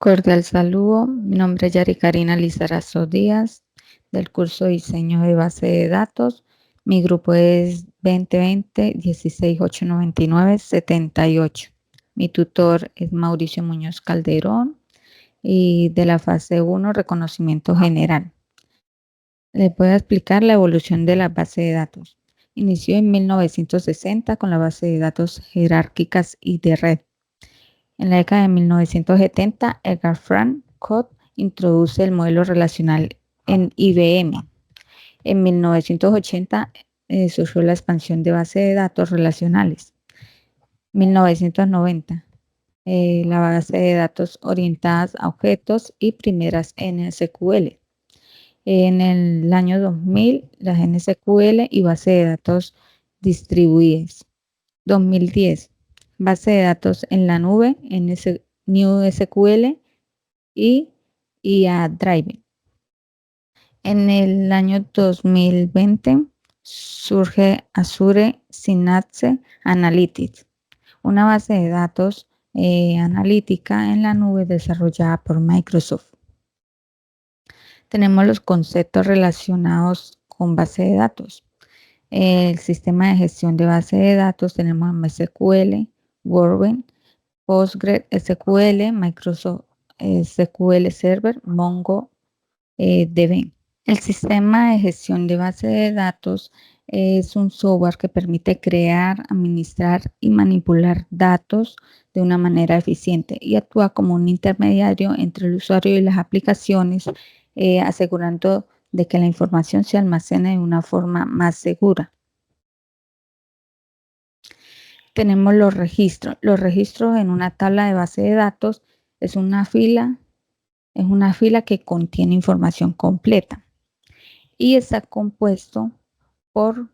Cordial saludo, mi nombre es Yari Karina Lizarazo Díaz, del curso Diseño de Base de Datos. Mi grupo es 2020-16899-78. Mi tutor es Mauricio Muñoz Calderón y de la fase 1, reconocimiento general. Les voy a explicar la evolución de la base de datos. Inició en 1960 con la base de datos jerárquicas y de red. En la década de 1970, Edgar Frank Codd introduce el modelo relacional en IBM. En 1980 surgió la expansión de bases de datos relacionales. 1990, la base de datos orientadas a objetos y primeras NSQL. En el año 2000, las NSQL y base de datos distribuidas. 2010, base de datos en la nube, NewSQL y IA Drive. En el año 2020 surge Azure Synapse Analytics, una base de datos analítica en la nube desarrollada por Microsoft. Tenemos los conceptos relacionados con base de datos. El sistema de gestión de base de datos tenemos MySQL, Workbench, PostgreSQL, Microsoft SQL Server, MongoDB. El sistema de gestión de base de datos es un software que permite crear, administrar y manipular datos de una manera eficiente y actúa como un intermediario entre el usuario y las aplicaciones, asegurando de que la información se almacene de una forma más segura. Tenemos los registros. Los registros en una tabla de base de datos es una fila que contiene información completa y está compuesto por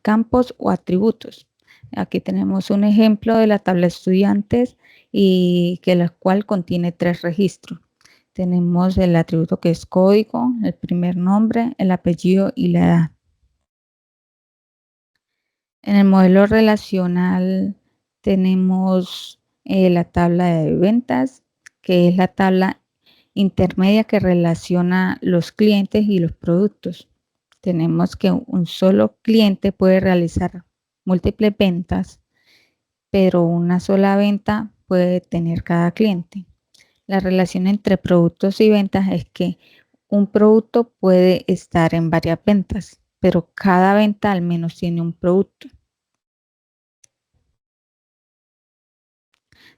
campos o atributos. Aquí tenemos un ejemplo de la tabla de estudiantes y que la cual contiene 3 registros. Tenemos el atributo que es código, el primer nombre, el apellido y la edad. En el modelo relacional tenemos la tabla de ventas, que es la tabla intermedia que relaciona los clientes y los productos. Tenemos que un solo cliente puede realizar múltiples ventas, pero una sola venta puede tener cada cliente. La relación entre productos y ventas es que un producto puede estar en varias ventas, pero cada venta al menos tiene un producto.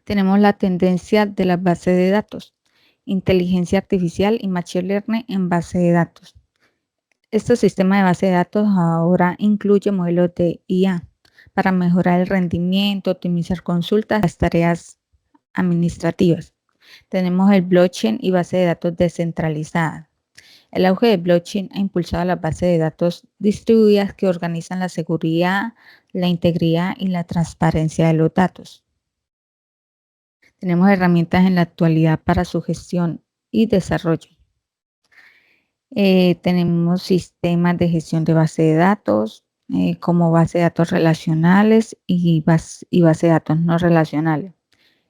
Tenemos la tendencia de las bases de datos, inteligencia artificial y machine learning en base de datos. Este sistema de base de datos ahora incluye modelos de IA para mejorar el rendimiento, optimizar consultas, las tareas administrativas. Tenemos el blockchain y base de datos descentralizada. El auge de blockchain ha impulsado las bases de datos distribuidas que organizan la seguridad, la integridad y la transparencia de los datos. Tenemos herramientas en la actualidad para su gestión y desarrollo. Tenemos sistemas de gestión de base de datos, como base de datos relacionales y base de datos no relacionales.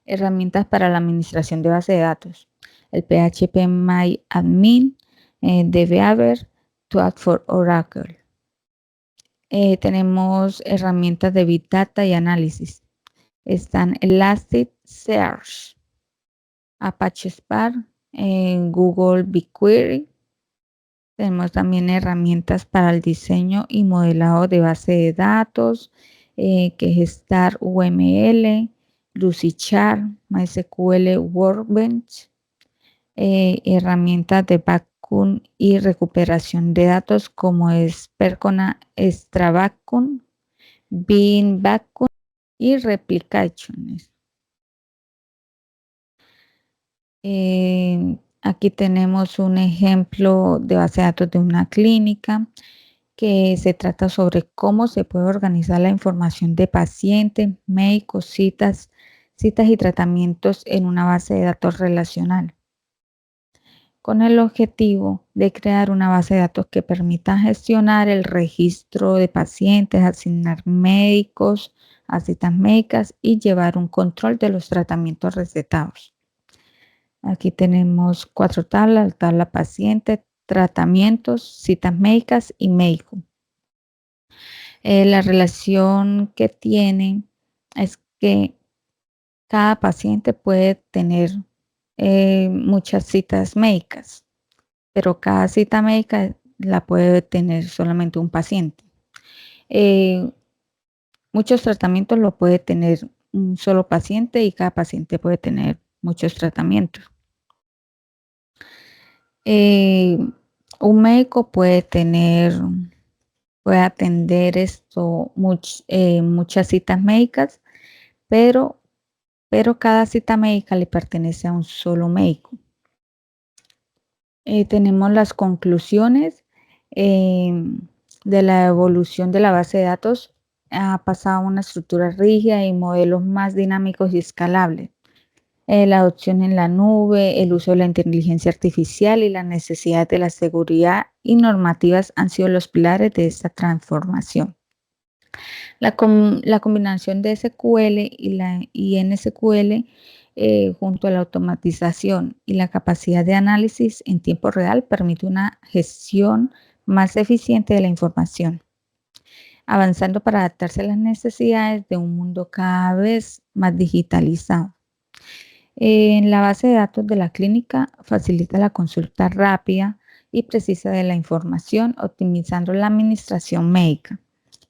Herramientas para la administración de base de datos. El PHP MyAdmin, DBAver, Toad for Oracle. Tenemos herramientas de Big Data y análisis. Están Elasticsearch, Apache Spark, Google BigQuery. Tenemos también herramientas para el diseño y modelado de base de datos, que es Star UML, Lucidchart, MySQL Workbench, herramientas de backup y recuperación de datos como es Percona Extra Backup, Bean Backup y Replications. Aquí tenemos un ejemplo de base de datos de una clínica que se trata sobre cómo se puede organizar la información de pacientes, médicos, citas y tratamientos en una base de datos relacional, con el objetivo de crear una base de datos que permita gestionar el registro de pacientes, asignar médicos a citas médicas y llevar un control de los tratamientos recetados. Aquí tenemos 4 tablas: tabla paciente, tratamientos, citas médicas y médico. La relación que tiene es que cada paciente puede tener muchas citas médicas, pero cada cita médica la puede tener solamente un paciente. Eh, Muchos tratamientos lo puede tener un solo paciente y cada paciente puede tener muchos tratamientos. Eh, un médico puede atender muchas citas médicas, pero cada cita médica le pertenece a un solo médico. Tenemos las conclusiones de la evolución de la base de datos. Ha pasado a una estructura rígida y modelos más dinámicos y escalables. La adopción en la nube, el uso de la inteligencia artificial y la necesidad de la seguridad y normativas han sido los pilares de esta transformación. La combinación de SQL y NSQL, junto a la automatización y la capacidad de análisis en tiempo real, permite una gestión más eficiente de la información, avanzando para adaptarse a las necesidades de un mundo cada vez más digitalizado. En la base de datos de la clínica facilita la consulta rápida y precisa de la información, optimizando la administración médica.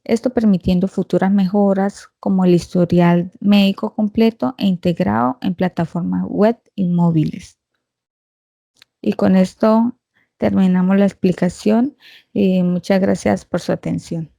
Esto permitiendo futuras mejoras como el historial médico completo e integrado en plataformas web y móviles. Y con esto terminamos la explicación y muchas gracias por su atención.